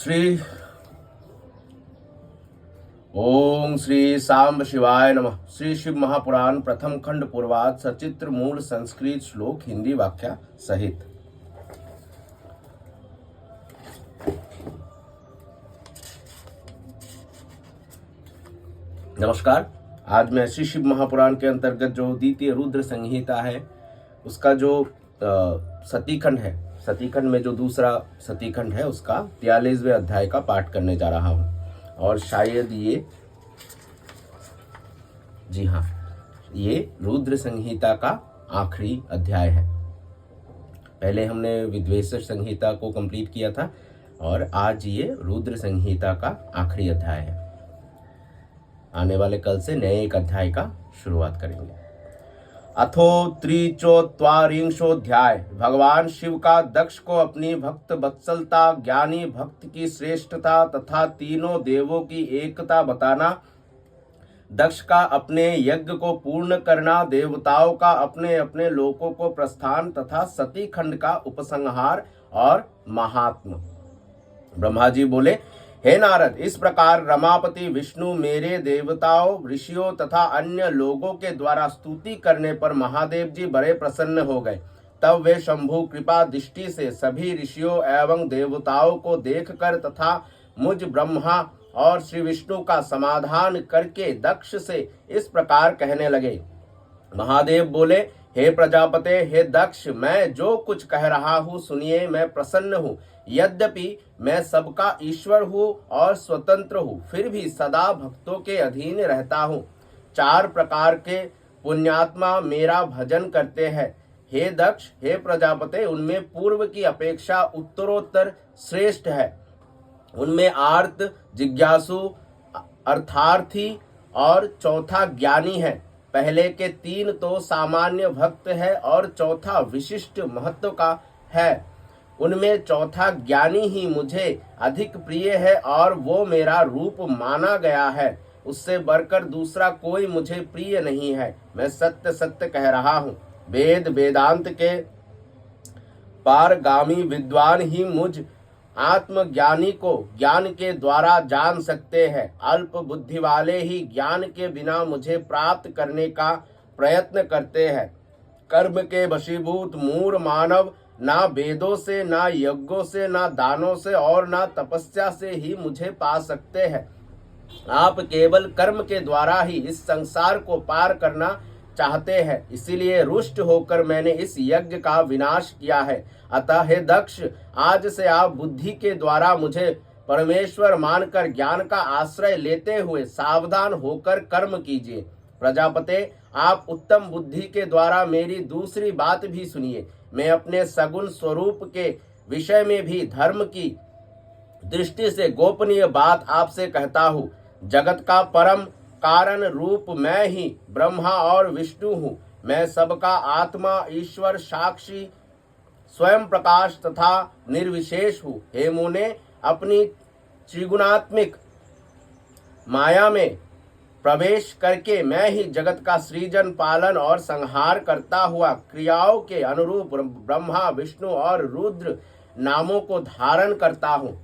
श्री ओम श्री सांब शिवाय नमः। श्री शिव महापुराण प्रथम खंड पूर्वाद सचित्र मूल संस्कृत श्लोक हिंदी व्याख्या सहित। नमस्कार। आज मैं श्री शिव महापुराण के अंतर्गत जो द्वितीय रुद्र संहिता है उसका जो सतीखंड है, सतीखंड में जो दूसरा सतीखंड है उसका 43वें अध्याय का पाठ करने जा रहा हूं। और शायद ये ये रुद्र संहिता का आखिरी अध्याय है। पहले हमने विद्वेषर संहिता को कंप्लीट किया था और आज ये रुद्र संहिता का आखिरी अध्याय है। आने वाले कल से नए एक अध्याय का शुरुआत करेंगे। अथो त्रिचोत्वारिंशोऽध्याय। भगवान शिव का दक्ष को अपनी भक्त वत्सलता, ज्ञानी भक्त की श्रेष्ठता तथा तीनों देवों की एकता बताना, दक्ष का अपने यज्ञ को पूर्ण करना, देवताओं का अपने अपने लोकों को प्रस्थान तथा सती खंड का उपसंहार और महात्म। ब्रह्मा जी बोले, हे नारद, इस प्रकार रमापति विष्णु मेरे देवताओं, ऋषियों तथा अन्य लोगों के द्वारा स्तुति करने पर महादेव जी बड़े प्रसन्न हो गए। तब वे शंभु कृपा दृष्टि से सभी ऋषियों एवं देवताओं को देखकर तथा मुझ ब्रह्मा और श्री विष्णु का समाधान करके दक्ष से इस प्रकार कहने लगे। महादेव बोले, हे प्रजापते, हे दक्ष, मैं जो कुछ कह रहा हूँ सुनिए, मैं प्रसन्न हूँ। यद्यपि मैं सबका ईश्वर हूँ और स्वतंत्र हूँ, फिर भी सदा भक्तों के अधीन रहता हूँ। 4 प्रकार के पुण्यात्मा मेरा भजन करते हैं। हे दक्ष, हे प्रजापते, उनमें पूर्व की अपेक्षा उत्तरोत्तर श्रेष्ठ है। उनमें आर्त, जिज्ञासु, अर्थार्थी और चौथा ज्ञानी है। पहले के 3 तो सामान्य भक्त है और चौथा विशिष्ट महत्व का है। उनमें चौथा ज्ञानी ही मुझे अधिक प्रिय है और वो मेरा रूप माना गया है। उससे बढ़कर दूसरा कोई मुझे प्रिय नहीं है। मैं सत्य सत्य कह रहा हूँ। वेद वेदांत के पारगामी विद्वान ही मुझ आत्मज्ञानी को ज्ञान के द्वारा जान सकते हैं। अल्प बुद्धि वाले ही ज्ञान के बिना मुझे प्राप्त करने का प्रयत्न करते हैं। कर्म के वशीभूत मूढ़ मानव ना वेदों से, ना यज्ञों से, ना दानों से और ना तपस्या से ही मुझे पा सकते हैं। आप केवल कर्म के द्वारा ही इस संसार को पार करना चाहते हैं, इसीलिए रुष्ट होकर मैंने इस यज्ञ का विनाश किया है। अतः हे दक्ष, आज से आप बुद्धि के द्वारा मुझे परमेश्वर मानकर ज्ञान का आश्रय लेते हुए सावधान होकर कर्म कीजिए। प्रजापते, आप उत्तम बुद्धि के द्वारा मेरी दूसरी बात भी सुनिए। मैं अपने सगुण स्वरूप के विषय में भी धर्म की दृष्टि से गोपनीय बात आपसे कहता हूँ। जगत का परम कारण रूप मैं ही ब्रह्मा और विष्णु हूँ। मैं सबका आत्मा, ईश्वर, साक्षी, स्वयं प्रकाश तथा निर्विशेष हूँ। हे मुने, अपनी त्रिगुणात्मिक माया में प्रवेश करके मैं ही जगत का सृजन, पालन और संहार करता हुआ क्रियाओं के अनुरूप ब्रह्मा, विष्णु और रुद्र नामों को धारण करता हूँ।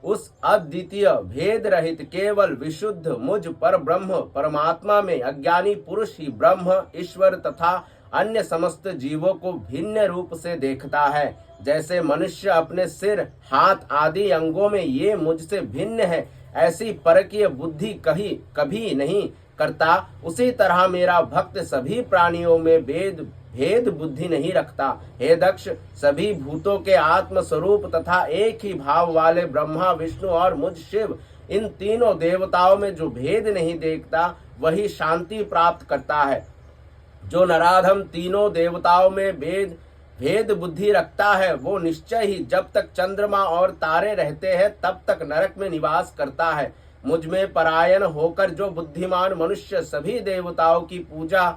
उस अद्वितीय भेद रहित केवल विशुद्ध मुझ पर ब्रह्म परमात्मा में अज्ञानी पुरुष ही ब्रह्म, ईश्वर तथा अन्य समस्त जीवों को भिन्न रूप से देखता है। जैसे मनुष्य अपने सिर, हाथ आदि अंगों में ये मुझसे भिन्न है, ऐसी परकीय बुद्धि कभी नहीं करता, उसी तरह मेरा भक्त सभी प्राणियों में भेद बुद्धि नहीं रखता। हे दक्ष, सभी भूतों के आत्म स्वरूप तथा एक ही भाव वाले ब्रह्मा, विष्णु और मुझ शिव, इन तीनों देवताओं में जो भेद नहीं देखता वही शांति प्राप्त करता है। जो नराधम तीनों देवताओं में भेद बुद्धि रखता है वो निश्चय ही जब तक चंद्रमा और तारे रहते हैं तब तक नरक में निवास करता है। मुझ में परायण होकर जो बुद्धिमान मनुष्य सभी देवताओं की पूजा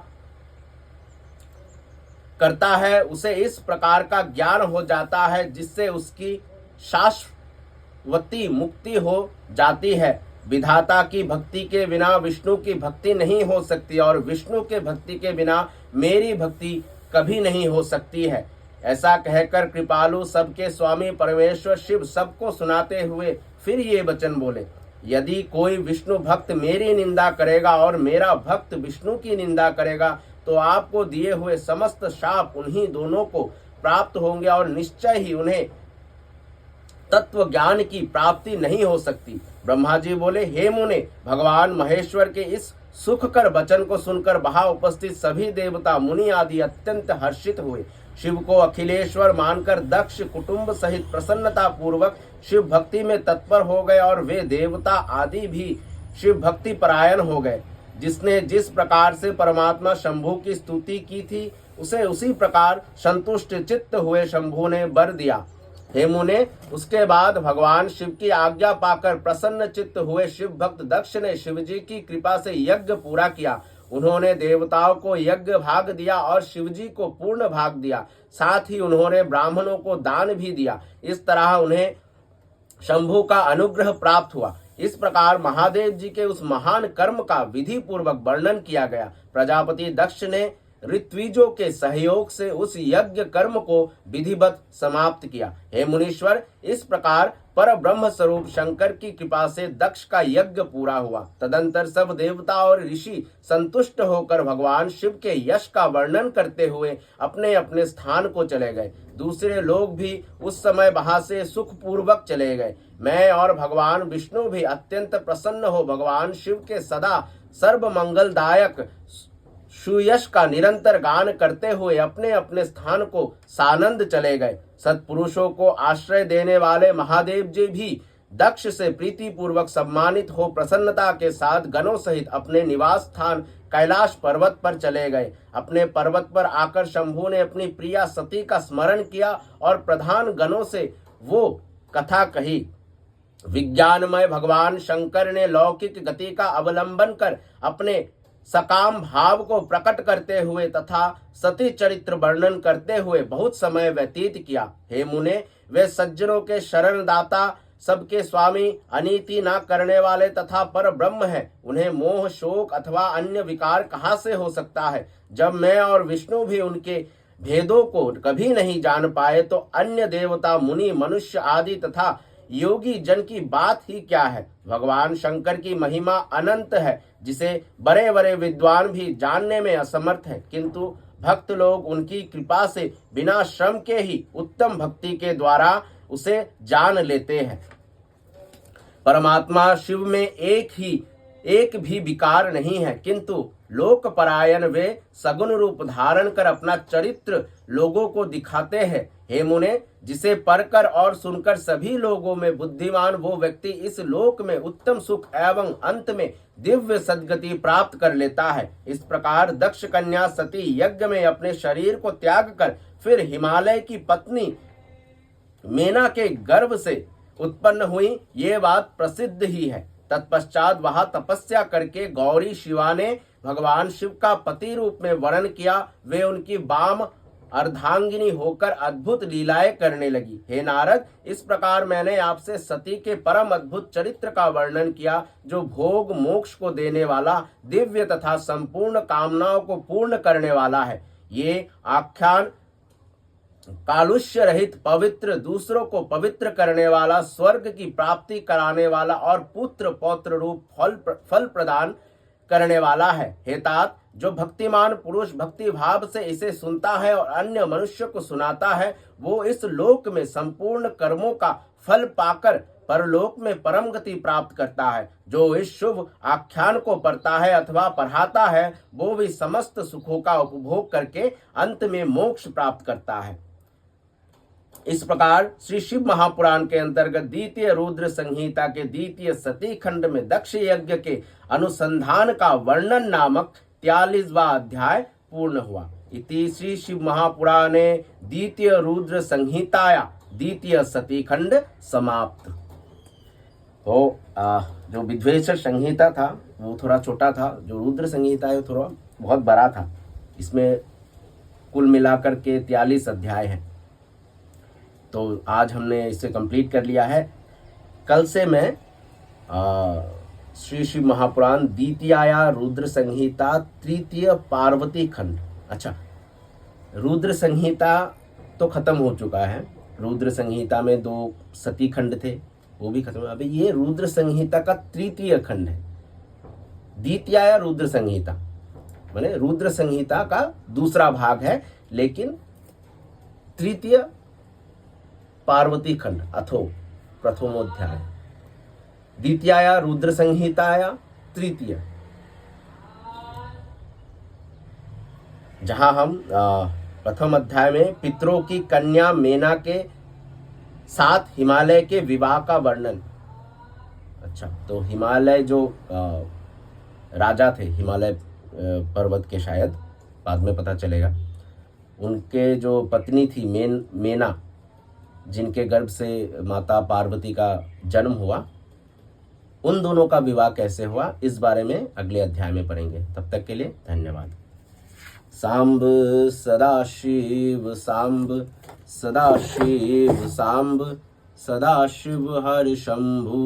करता है उसे इस प्रकार का ज्ञान हो जाता है जिससे उसकी शाश्वती मुक्ति हो जाती है। विधाता की भक्ति के बिना विष्णु की भक्ति नहीं हो सकती और विष्णु के भक्ति के बिना मेरी भक्ति कभी नहीं हो सकती है। ऐसा कहकर कृपालु सबके स्वामी परमेश्वर शिव सबको सुनाते हुए फिर ये वचन बोले, यदि कोई विष्णु भक्त मेरी निंदा करेगा और मेरा भक्त विष्णु की निंदा करेगा तो आपको दिए हुए समस्त शाप उन्हीं दोनों को प्राप्त होंगे और निश्चय ही उन्हें तत्व ज्ञान की प्राप्ति नहीं हो सकती। ब्रह्मा जी बोले, हे मुने, भगवान महेश्वर के इस सुखकर वचन को सुनकर वहां उपस्थित सभी देवता मुनि आदि अत्यंत हर्षित हुए। शिव को अखिलेश्वर मानकर दक्ष कुटुंब सहित प्रसन्नता पूर्वक शिव भक्ति में तत्पर हो गए और वे देवता आदि भी शिव भक्ति परायण हो गए। जिसने जिस प्रकार से परमात्मा शंभु की स्तुति की थी उसे उसी प्रकार संतुष्ट चित्त हुए शंभु ने वर दिया। हे मुने, उसके बाद भगवान शिव की आज्ञा पाकर प्रसन्न चित्त हुए शिव भक्त दक्ष ने शिव जी की कृपा से यज्ञ पूरा किया। उन्होंने देवताओं को यज्ञ भाग दिया और शिव जी को पूर्ण भाग दिया। साथ ही उन्होंने ब्राह्मणों को दान भी दिया। इस तरह उन्हें शंभु का अनुग्रह प्राप्त हुआ। इस प्रकार महादेव जी के उस महान कर्म का विधि पूर्वक वर्णन किया गया। प्रजापति दक्ष ने ऋत्विजों के सहयोग से उस यज्ञ कर्म को विधिवत समाप्त किया। हे मुनीश्वर, इस प्रकार पर ब्रह्म स्वरूप शंकर की कृपा से दक्ष का यज्ञ पूरा हुआ। तदंतर सब देवता और ऋषि संतुष्ट होकर भगवान शिव के यश का वर्णन करते हुए अपने अपने स्थान को चले गए। दूसरे लोग भी उस समय वहां से सुख पूर्वक चले गए। मैं और भगवान विष्णु भी अत्यंत प्रसन्न हो भगवान शिव के सदा सर्व मंगलदायक सुयश का निरंतर गान करते हुए अपने अपने स्थान को सानंद चले गए। सत्पुरुषों को आश्रय देने वाले महादेव जी भी दक्ष से प्रीति पूर्वक सम्मानित हो प्रसन्नता के साथ गणों सहित अपने निवास स्थान कैलाश पर्वत पर चले गए। अपने पर्वत पर आकर शंभु ने अपनी प्रिया सती का स्मरण किया और प्रधान गणों से वो कथा कही। विज्ञानमय भगवान शंकर ने लौकिक गति का अवलंबन कर अपने सकाम भाव को प्रकट करते हुए तथा सती चरित्र वर्णन करते हुए बहुत समय व्यतीत किया। हे मुने, वे सज्जनों के शरणदाता, सबके स्वामी, अनीति न करने वाले तथा पर ब्रह्म है। उन्हें मोह, शोक अथवा अन्य विकार कहाँ से हो सकता है। जब मैं और विष्णु भी उनके भेदों को कभी नहीं जान पाए तो अन्य देवता, मुनि, मनुष्य आदि तथा योगी जन की बात ही क्या है। भगवान शंकर की महिमा अनंत है जिसे बड़े बड़े विद्वान भी जानने में असमर्थ है, किंतु भक्त लोग उनकी कृपा से बिना श्रम के ही उत्तम भक्ति के द्वारा उसे जान लेते हैं। परमात्मा शिव में एक भी विकार नहीं है, किंतु लोक परायण वे सगुण रूप धारण कर अपना चरित्र लोगों को दिखाते हैं। हे मुने, जिसे पढ़कर और सुनकर सभी लोगों में बुद्धिमान वो व्यक्ति इस लोक में उत्तम सुख एवं अंत में दिव्य सद्गति प्राप्त कर लेता है। इस प्रकार दक्ष कन्या सती यज्ञ में अपने शरीर को त्याग कर फिर हिमालय की पत्नी मेना के गर्भ से उत्पन्न हुई, ये बात प्रसिद्ध ही है। तत्पश्चात वहां तपस्या करके गौरी शिवा ने भगवान शिव का पति रूप में वर्ण किया। वे उनकी वाम अर्धांगिनी होकर अद्भुत लीलाएं करने लगी। हे नारद, इस प्रकार मैंने आपसे सती के परम अद्भुत चरित्र का वर्णन किया, जो भोग मोक्ष को देने वाला, दिव्य तथा संपूर्ण कामनाओं को पूर्ण करने वाला है। ये आख्यान कालुष्य रहित, पवित्र, दूसरों को पवित्र करने वाला, स्वर्ग की प्राप्ति कराने वाला और पुत्र पौत्र रूप फल प्रदान करने वाला है। हे तात, जो भक्तिमान पुरुष भक्ति भाव से इसे सुनता है और अन्य मनुष्य को सुनाता है, वो इस लोक में संपूर्ण कर्मों का फल पाकर परलोक में परम गति प्राप्त करता है। जो इस शुभ आख्यान को पढ़ता है अथवा पढ़ाता है, वो भी समस्त सुखों का उपभोग करके अंत में मोक्ष प्राप्त करता है। इस प्रकार श्री शिव महापुराण के अंतर्गत द्वितीय रुद्र संहिता के द्वितीय सती खंड में दक्ष यज्ञ के अनुसंधान का वर्णन नामक 43वां अध्याय पूर्ण हुआ। इति श्री शिव महापुराणे द्वितीय रुद्र संहिताया द्वितीय सती खंड समाप्त। तो जो विद्वेश्वर संहिता था वो थोड़ा छोटा था, जो रुद्र संहिता है थोड़ा बहुत बड़ा था। इसमें कुल मिलाकर के 43 अध्याय हैं। तो आज हमने इसे कंप्लीट कर लिया है। कल से मैं श्री शिव महापुराण द्वितीया रुद्र संहिता तृतीय पार्वती खंड, अच्छा रुद्र संहिता तो खत्म हो चुका है। रुद्र संहिता में 2 सती खंड थे, वो भी खत्म। अभी ये रुद्र संहिता का 3य खंड है। द्वितीया रुद्र संहिता माने रुद्र संहिता का दूसरा भाग है, लेकिन 3य पार्वती खंड अथो प्रथमोध्याय। द्वितीया रुद्र संहिताया 3य, जहां हम प्रथम अध्याय में पितरों की कन्या मेना के साथ हिमालय के विवाह का वर्णन। अच्छा, तो हिमालय जो राजा थे, हिमालय पर्वत के, शायद बाद में पता चलेगा, उनके जो पत्नी थी मेना, जिनके गर्भ से माता पार्वती का जन्म हुआ, उन दोनों का विवाह कैसे हुआ, इस बारे में अगले अध्याय में पढ़ेंगे। तब तक के लिए धन्यवाद। सांब सदाशिव सांब सदाशिव सांब सदाशिव हर शंभु।